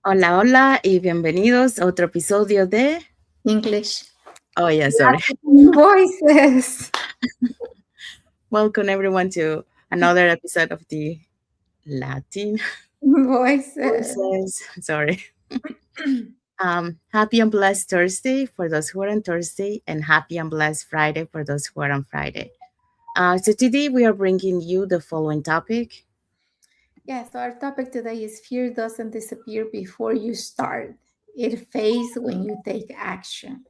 Hola, hola y bienvenidos a otro episodio de... English. Oh, yeah, sorry. Voices. Welcome everyone to another episode of the Latin Voices. Voices. Sorry. Happy and blessed Thursday for those who are on Thursday, and happy and blessed Friday for those who are on Friday. So today we are bringing you the following topic. Yeah, so our topic today is fear doesn't disappear before you start. It fades when you take action.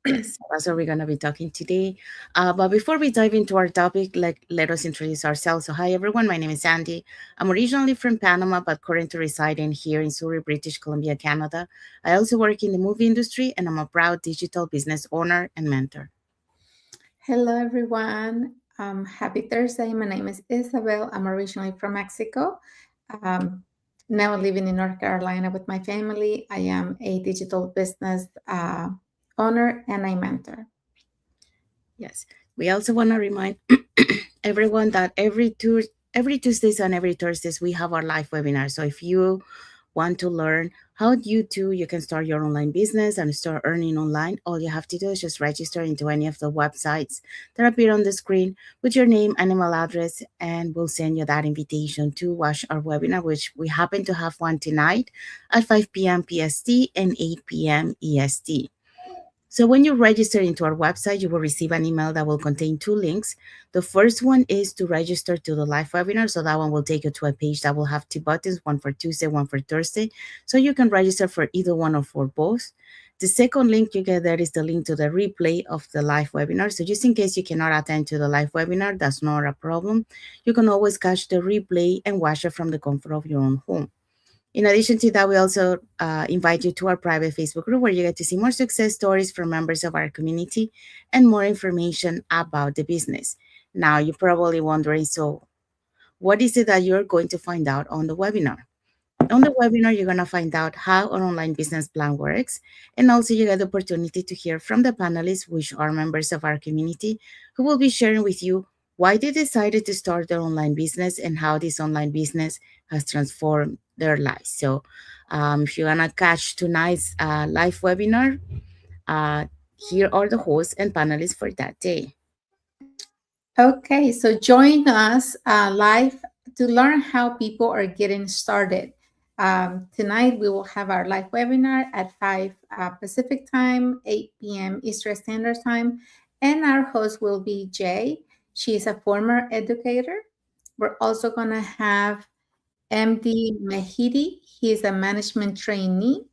Yes, that's what we're going to be talking today. But before we dive into our topic, let us introduce ourselves. So, hi everyone, my name is Sandy. I'm originally from Panama, but currently residing here in Surrey, British Columbia, Canada. I also work in the movie industry, and I'm a proud digital business owner and mentor. Hello, everyone. Happy Thursday. My name is Isabel. I'm originally from Mexico. Um, Now living in North Carolina with my family. I am a digital business owner and a mentor. Yes, we also want to remind everyone that every Tuesdays and every Thursdays we have our live webinar. So if you want to learn how you can start your online business and start earning online, all you have to do is just register into any of the websites that appear on the screen with your name and email address, and we'll send you that invitation to watch our webinar, which we happen to have one tonight at 5 p.m. PST and 8 p.m. EST. So when you register into our website, you will receive an email that will contain two links. The first one is to register to the live webinar. So that one will take you to a page that will have two buttons, one for Tuesday, one for Thursday. So you can register for either one or for both. The second link you get there is the link to the replay of the live webinar. So just in case you cannot attend to the live webinar, that's not a problem. You can always catch the replay and watch it from the comfort of your own home. In addition to that, we also invite you to our private Facebook group where you get to see more success stories from members of our community and more information about the business. Now, you're probably wondering, so what is it that you're going to find out on the webinar? On the webinar, you're going to find out how an online business plan works. And also, you get the opportunity to hear from the panelists, which are members of our community, who will be sharing with you why they decided to start their online business and how this online business has transformed their lives. So, if you're going to catch tonight's live webinar, uh, here are the hosts and panelists for that day. Okay, so join us live to learn how people are getting started. Tonight, we will have our live webinar at 5 Pacific time, 8 p.m. Eastern Standard Time. And our host will be Jay. She is a former educator. We're also going to have MD Mehidi. He is a management trainee.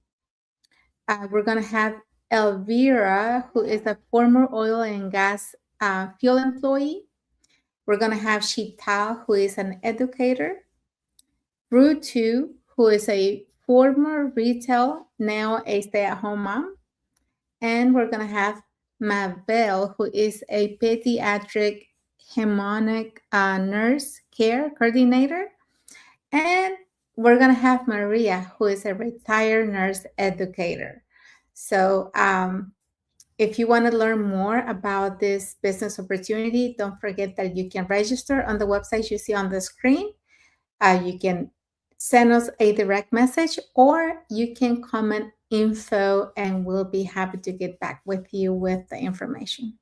We're going to have Elvira, who is a former oil and gas field employee. We're going to have Shita, who is an educator, Rutu, who is a former retail, now a stay at home mom. And we're going to have Mabel, who is a pediatric hemonic nurse care coordinator. And we're going to have Maria, who is a retired nurse educator. So, if you want to learn more about this business opportunity, don't forget that you can register on the website you see on the screen. You can send us a direct message or you can comment info and we'll be happy to get back with you with the information.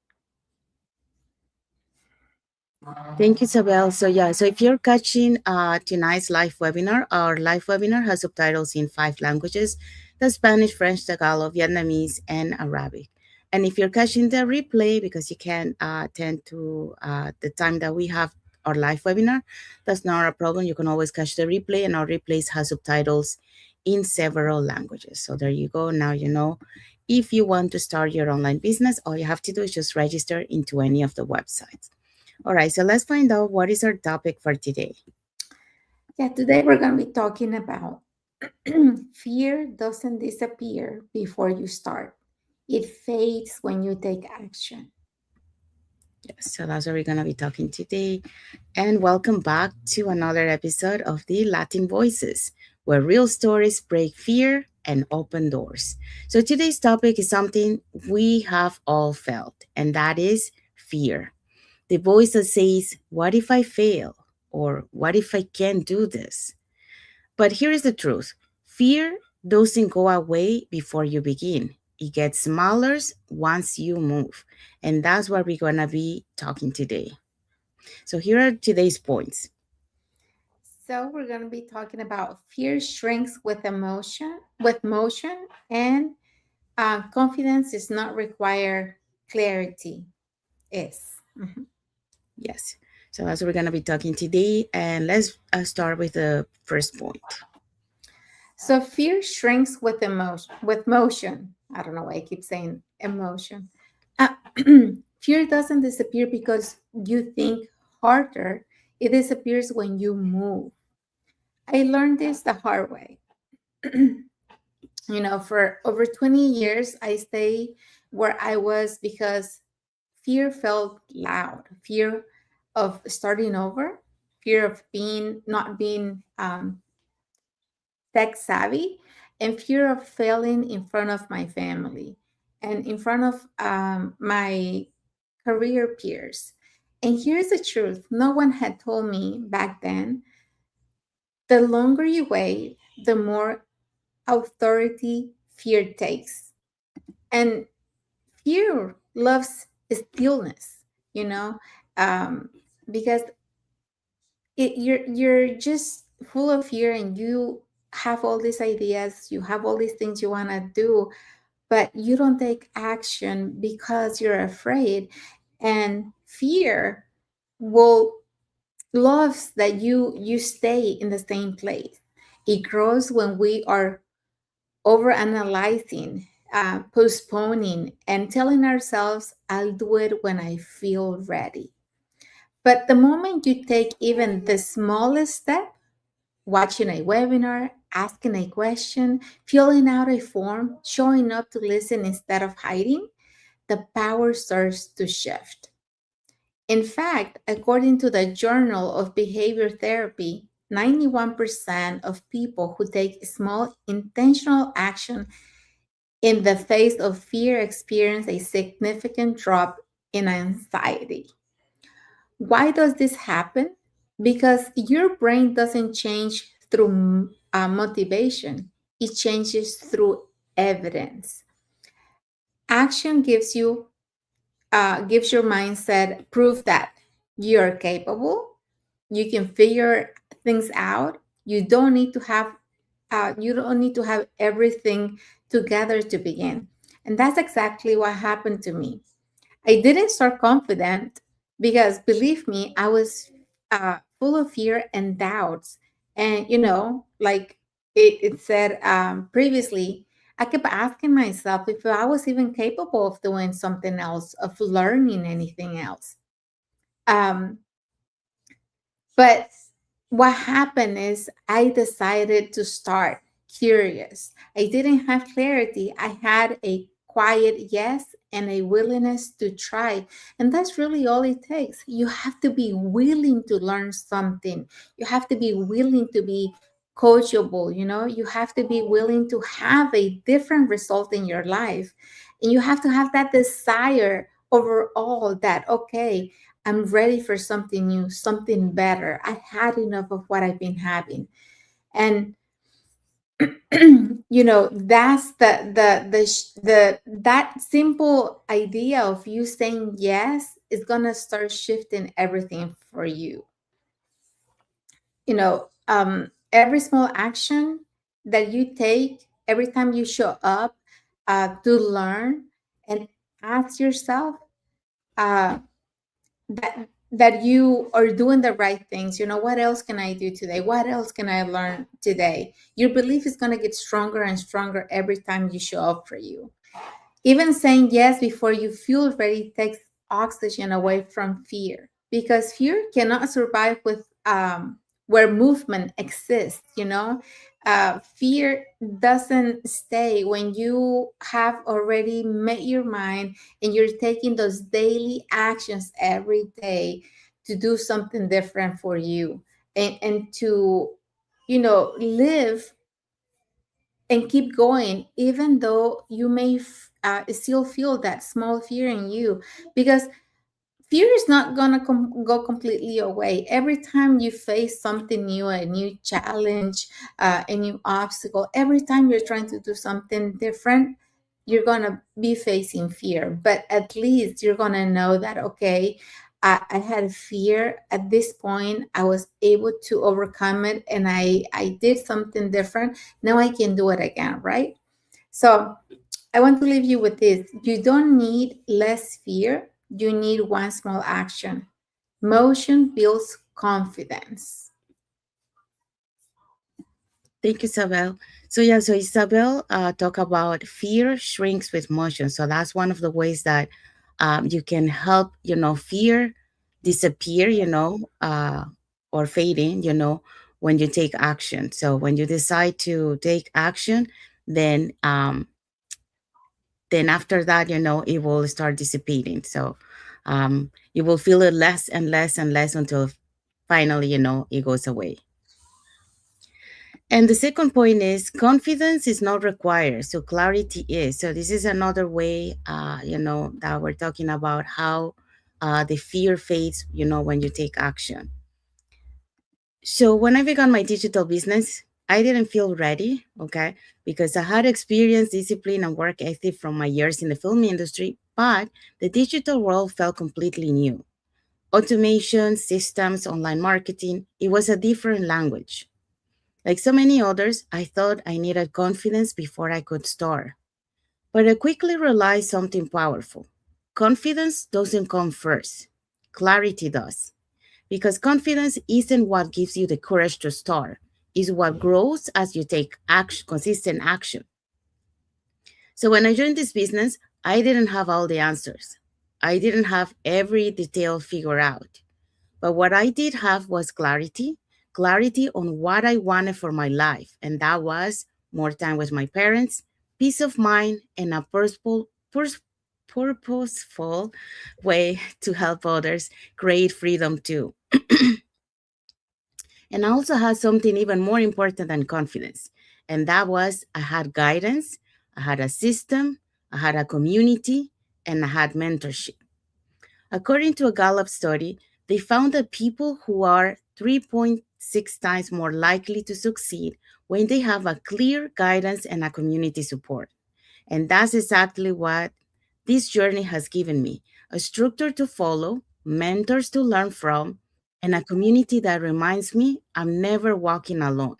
Thank you, Isabel. So if you're catching tonight's live webinar, our live webinar has subtitles in 5 languages: the Spanish, French, Tagalog, Vietnamese, and Arabic. And if you're catching the replay because you can't attend to the time that we have our live webinar, that's not a problem. You can always catch the replay, and our replays have subtitles in several languages. So there you go. Now you know. If you want to start your online business, all you have to do is just register into any of the websites. All right, so let's find out what is our topic for today. Yeah, today we're going to be talking about fear doesn't disappear before you start, it fades when you take action. Yes, so that's what we're going to be talking today. And welcome back to another episode of the Latin Voices, where real stories break fear and open doors. So today's topic is something we have all felt, and that is fear. The voice that says, "What if I fail?" Or "What if I can't do this?" But here is the truth: Fear doesn't go away before you begin. It gets smaller once you move. And that's what we're going to be talking today. So here are today's points. So we're going to be talking about fear shrinks with motion, and confidence is not require clarity is. Mhm. Yes. So that's what we're going to be talking today. And let's start with the first point. So fear shrinks with emotion. With motion, I don't know why I keep saying emotion. Uh, Fear doesn't disappear because you think harder. It disappears when you move. I learned this the hard way. For over 20 years, I stayed where I was because fear felt loud. Fear of starting over, fear of being not being tech savvy, and fear of failing in front of my family and in front of my career peers. And here's the truth: no one had told me back then, the longer you wait, the more authority fear takes. And fear loves stillness, you know, um, because you're just full of fear, and you have all these ideas, you have all these things you want to do, but you don't take action because you're afraid. And fear will loves that you stay in the same place. It grows when we are over analyzing, postponing, and telling ourselves, I'll do it when I feel ready. But the moment you take even the smallest step, watching a webinar, asking a question, filling out a form, showing up to listen instead of hiding, the power starts to shift. In fact, according to the Journal of Behavior Therapy, 91% of people who take small intentional action in the face of fear experience a significant drop in anxiety. Why does this happen? Because your brain doesn't change through motivation, it changes through evidence. Action gives your mindset proof that you're capable, you can figure things out. You don't need to have everything together to begin. And that's exactly what happened to me. I didn't start confident because, believe me, I was full of fear and doubts. And, like it said previously, I kept asking myself if I was even capable of doing something else, of learning anything else. Um, but what happened is I decided to start curious. I didn't have clarity. I had a quiet yes and a willingness to try. And that's really all it takes. You have to be willing to learn something. You have to be willing to be coachable, you have to be willing to have a different result in your life. And you have to have that desire overall that, okay, I'm ready for something new, something better. I had enough of what I've been having. And that's that simple idea of you saying yes is going to start shifting everything for you. Every small action that you take, every time you show up to learn, and ask yourself, uh, that you are doing the right things. What else can I do today? What else can I learn today? Your belief is going to get stronger and stronger every time you show up for you. Even saying yes before you feel ready takes oxygen away from fear, because fear cannot survive with where movement exists. Fear doesn't stay when you have already made your mind and you're taking those daily actions every day to do something different for you, and to live and keep going, even though you may still feel that small fear in you. Because fear is not gonna go completely away. Every time you face something new, a new challenge, a new obstacle, every time you're trying to do something different, you're gonna be facing fear. But at least you're gonna know that, okay, I had fear at this point. I was able to overcome it, and I did something different. Now I can do it again, right? So I want to leave you with this. You don't need less fear, you need one small action. Motion builds confidence. Thank you, Isabel. So yeah, so Isabel talk about fear shrinks with motion. So that's one of the ways that you can help, fear disappear, or fading, when you take action. So when you decide to take action, then then after that, it will start dissipating. So you will feel it less and less and less until finally, it goes away. And the second point is confidence is not required, so clarity is. So this is another way, that we're talking about how the fear fades, when you take action. So when I began my digital business, I didn't feel ready, okay, because I had experience, discipline, and work ethic from my years in the film industry, but the digital world felt completely new. Automation, systems, online marketing, it was a different language. Like so many others, I thought I needed confidence before I could start. But I quickly realized something powerful. Confidence doesn't come first, clarity does. Because confidence isn't what gives you the courage to start, it's what grows as you take action, consistent action. So when I joined this business, I didn't have all the answers. I didn't have every detail figured out. But what I did have was clarity on what I wanted for my life. And that was more time with my parents, peace of mind, and a purposeful way to help others create freedom too. And I also had something even more important than confidence. And that was I had guidance, I had a system, I had a community, and I had mentorship. According to a Gallup study, they found that people who are 3.6 times more likely to succeed when they have a clear guidance and a community support. And that's exactly what this journey has given me, a structure to follow, mentors to learn from, and a community that reminds me I'm never walking alone.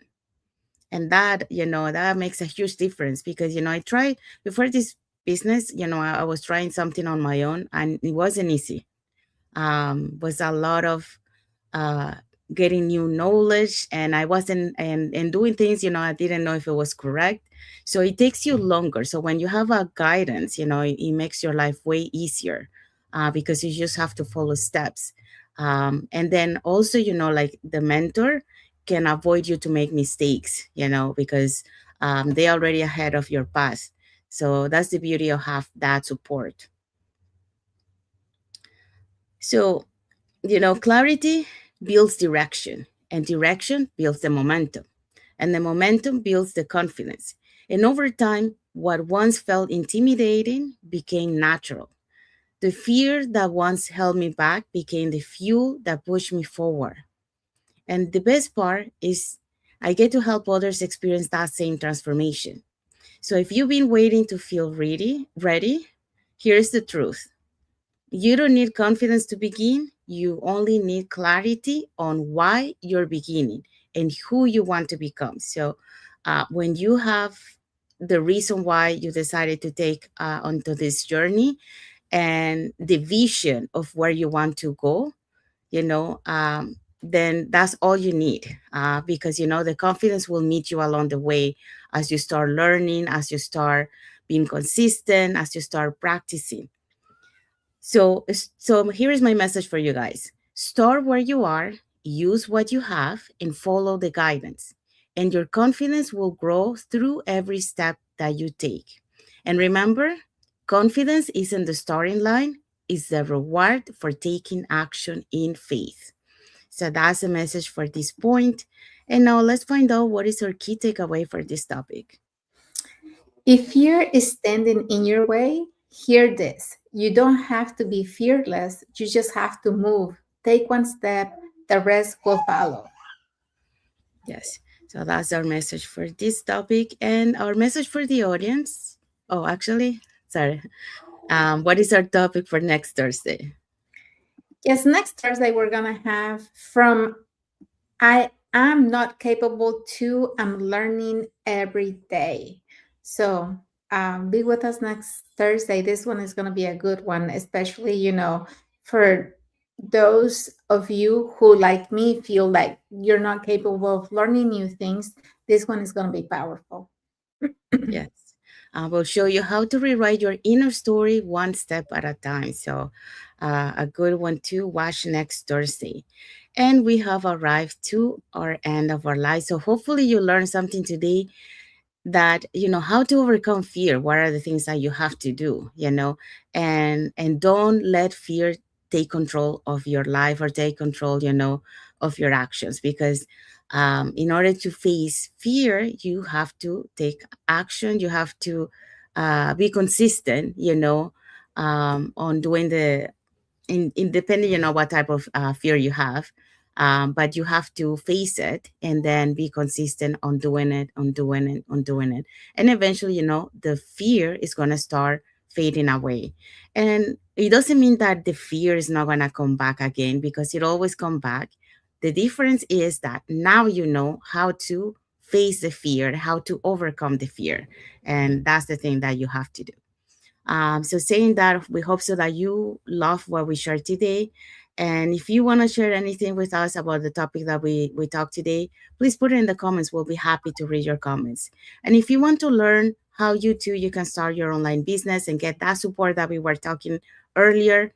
And that, that makes a huge difference because, I tried before this business, I was trying something on my own and it wasn't easy. Was a lot of uh, getting new knowledge, and I wasn't and doing things. I didn't know if it was correct, so it takes you longer. So when you have a guidance, it makes your life way easier because you just have to follow steps. And then also, like the mentor can avoid you to make mistakes, because they already ahead of your path. So that's the beauty of have that support. So clarity builds direction, and direction builds the momentum, and the momentum builds the confidence. And over time, what once felt intimidating became natural. The fear that once held me back became the fuel that pushed me forward. And the best part is I get to help others experience that same transformation. So if you've been waiting to feel ready, here's the truth. You don't need confidence to begin. You only need clarity on why you're beginning and who you want to become. So, when you have the reason why you decided to take onto this journey and the vision of where you want to go, then that's all you need because, the confidence will meet you along the way as you start learning, as you start being consistent, as you start practicing. So here is my message for you guys. Start where you are, use what you have, and follow the guidance. And your confidence will grow through every step that you take. And remember, confidence isn't the starting line, it's the reward for taking action in faith. So that's the message for this point. And now let's find out what is our key takeaway for this topic. If fear is standing in your way, Hear this. You don't have to be fearless. You just have to move. Take one step, the rest will follow. Yes. So that's our message for this topic and our message for the audience. Oh, actually, sorry. What is our topic for next Thursday? Yes, next Thursday we're going to have from I am not capable to, I'm learning every day. So be with us next Thursday. This one is going to be a good one, especially, for those of you who, like me, feel like you're not capable of learning new things. This one is going to be powerful. Yes. We'll show you how to rewrite your inner story one step at a time. So, a good one to watch next Thursday. And we have arrived to our end of our life. So, hopefully, you learned something today, that how to overcome fear. What are the things that you have to do, and don't let fear take control of your life or take control, of your actions, because in order to face fear, you have to take action. You have to be consistent, on doing the independent, what type of fear you have. But you have to face it and then be consistent on doing it, on doing it, on doing it. And eventually, the fear is going to start fading away. And it doesn't mean that the fear is not going to come back again, because it always come back. The difference is that now you know how to face the fear, how to overcome the fear. And that's the thing that you have to do. So saying that, we hope so that you love what we shared today. And if you want to share anything with us about the topic that we talked today, please put it in the comments. We'll be happy to read your comments. And if you want to learn how you can start your online business and get that support that we were talking earlier,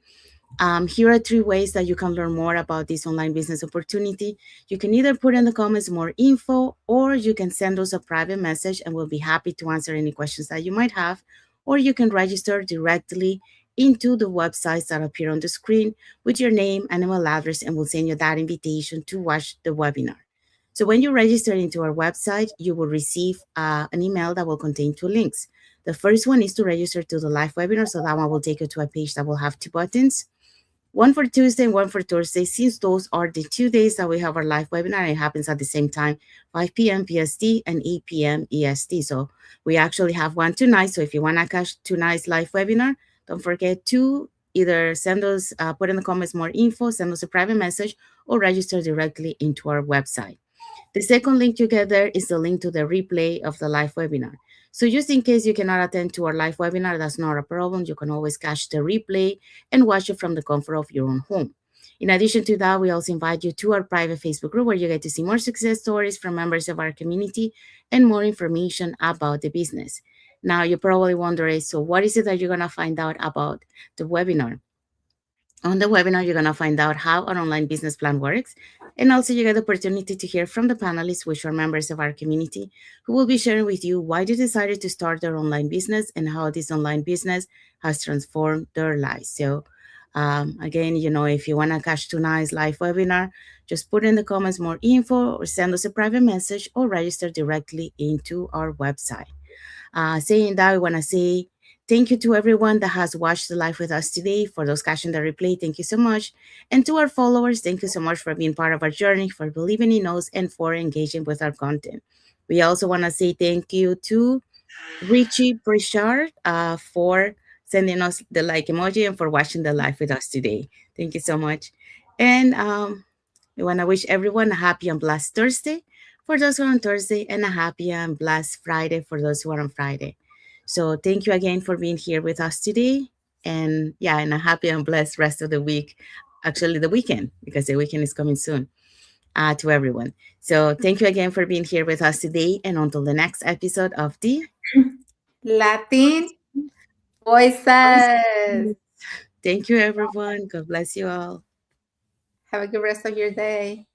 here are three ways that you can learn more about this online business opportunity. You can either put in the comments more info, or you can send us a private message and we'll be happy to answer any questions that you might have. Or you can register directly into the websites that appear on the screen with your name and email address, and we'll send you that invitation to watch the webinar. So when you register into our website, you will receive an email that will contain two links. The first one is to register to the live webinar. So that one will take you to a page that will have two buttons, one for Tuesday and one for Thursday, since those are the 2 days that we have our live webinar. It happens at the same time, 5 p.m. PST and 8 p.m. EST. So we actually have one tonight. So if you want to catch tonight's live webinar, don't forget to either send us, put in the comments more info, send us a private message, or register directly into our website. The second link you get there is the link to the replay of the live webinar. So just in case you cannot attend to our live webinar, that's not a problem. You can always catch the replay and watch it from the comfort of your own home. In addition to that, we also invite you to our private Facebook group, where you get to see more success stories from members of our community and more information about the business. Now, you're probably wondering, so what is it that you're going to find out about the webinar? On the webinar, you're going to find out how an online business plan works. And also, you get the opportunity to hear from the panelists, which are members of our community, who will be sharing with you why they decided to start their online business and how this online business has transformed their lives. So, again, if you want to catch tonight's live webinar, just put in the comments more info, or send us a private message, or register directly into our website. Saying that, we want to say thank you to everyone that has watched the live with us today. For those catching the replay, thank you so much. And to our followers, thank you so much for being part of our journey, for believing in us, and for engaging with our content. We also want to say thank you to Richie Pritchard for sending us the like emoji and for watching the live with us today. Thank you so much. And we want to wish everyone a happy and blessed Thursday for those who are on Thursday, and a happy and blessed Friday for those who are on Friday. So thank you again for being here with us today. And yeah, and a happy and blessed rest of the week. Actually, the weekend, because the weekend is coming soon, to everyone. So thank you again for being here with us today. And until the next episode of the Latin voices. Thank you, everyone. God bless you all. Have a good rest of your day.